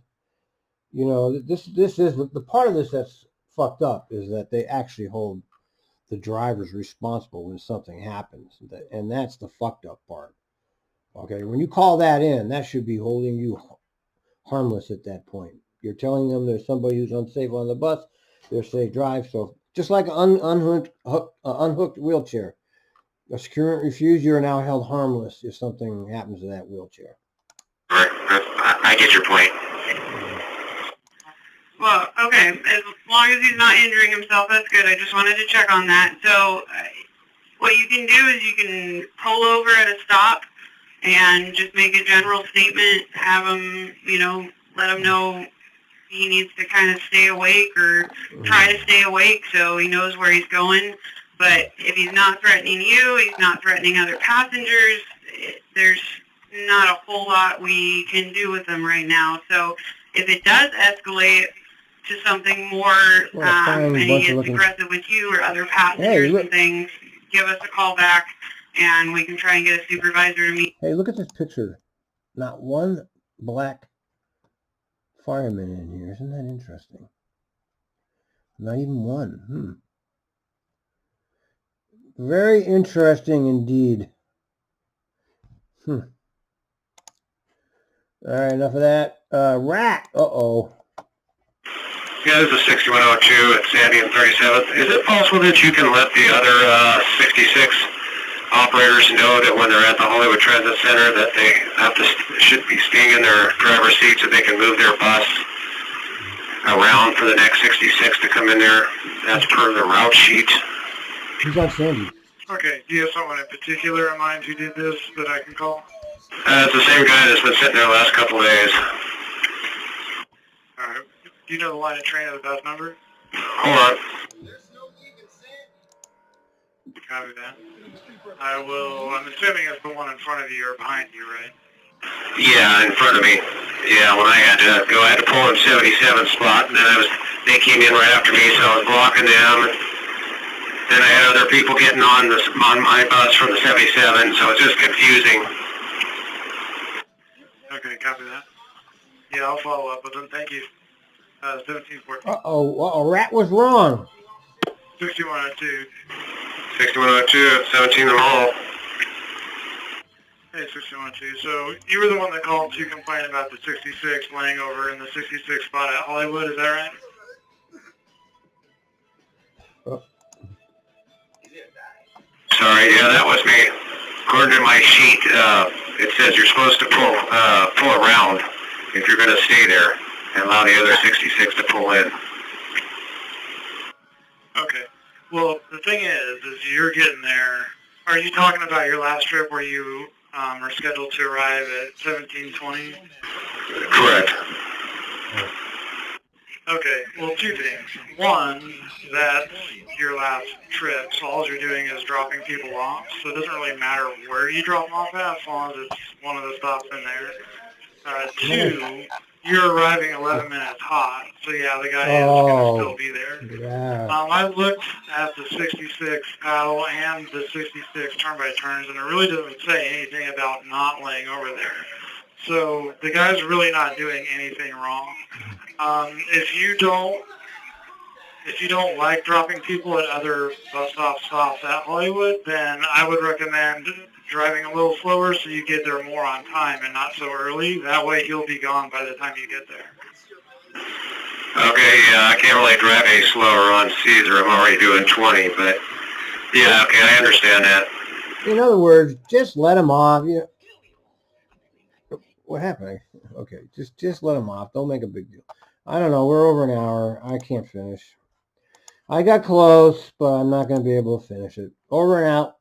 you know, this is the part of this that's fucked up is that they actually hold the drivers responsible when something happens, and that's the fucked up part. Okay, when you call that in, that should be holding you harmless at that point. You're telling them there's somebody who's unsafe on the bus. They're safe drive. So just like an unhooked wheelchair, a securement refused, you are now held harmless if something happens to that wheelchair. I get your point. Well, okay, as long as he's not injuring himself, that's good. I just wanted to check on that. So what you can do is you can pull over at a stop and just make a general statement, have him, you know, let him know he needs to kind of stay awake or try to stay awake so he knows where he's going. But if he's not threatening you, he's not threatening other passengers, there's not a whole lot we can do with him right now. So if it does escalate to something more, and he gets aggressive with you or other passengers and things, give us a call back and we can try and get a supervisor to meet. Hey, look at this picture. Not one black fireman in here. Isn't that interesting? Not even one. Very interesting indeed. All right, enough of that. Rat. Uh-oh. Yeah, this is 6102 at Sandy and 37th. Is it possible that you can let the other 66 operators know that when they're at the Hollywood Transit Center that they should be staying in their driver's seat so they can move their bus around for the next 66 to come in there? That's per the route sheet. Who's on Sandy? Okay, do you have someone in particular in mind who did this that I can call? It's the same guy that's been sitting there the last couple of days. All right. Do you know the line of train of the bus number? Hold on. Copy that. I'm assuming it's the one in front of you or behind you, right? Yeah, in front of me. Yeah, when I had to pull in 77 spot, and then they came in right after me, so I was blocking them. Then I had other people getting on my bus from the 77, so it's just confusing. Okay, copy that. Yeah, I'll follow up with them. Thank you. 1714. Uh-oh, Rat was wrong. 6102. 6102, 17 them all. Hey, 6102. So you were the one that called to complain about the 66 laying over in the 66 spot at Hollywood, is that right? Sorry, yeah, that was me. According to my sheet, it says you're supposed to pull around if you're going to stay there and allow the other 66 to pull in. Okay. Well, the thing is you're getting there. Are you talking about your last trip where you are scheduled to arrive at 1720? Correct. Okay, well, two things. One, that's your last trip, so all you're doing is dropping people off, so it doesn't really matter where you drop them off at, as long as it's one of the stops in there. Two, you're arriving 11 minutes hot, so yeah, the guy is going to still be there. Yeah. I looked at the 66 paddle and the 66 turn-by-turns, and it really doesn't say anything about not laying over there. So the guy's really not doing anything wrong. If you don't like dropping people at other bus stops at Hollywood, then I would recommend driving a little slower so you get there more on time and not so early. That way he'll be gone by the time you get there. Okay, yeah, I can't really drive any slower on Caesar. I'm already doing 20, but yeah, okay, I understand that. In other words, just let him off. You know, what happened? Okay, just let him off. Don't make a big deal. I don't know. We're over an hour. I can't finish. I got close, but I'm not going to be able to finish it. Over and out.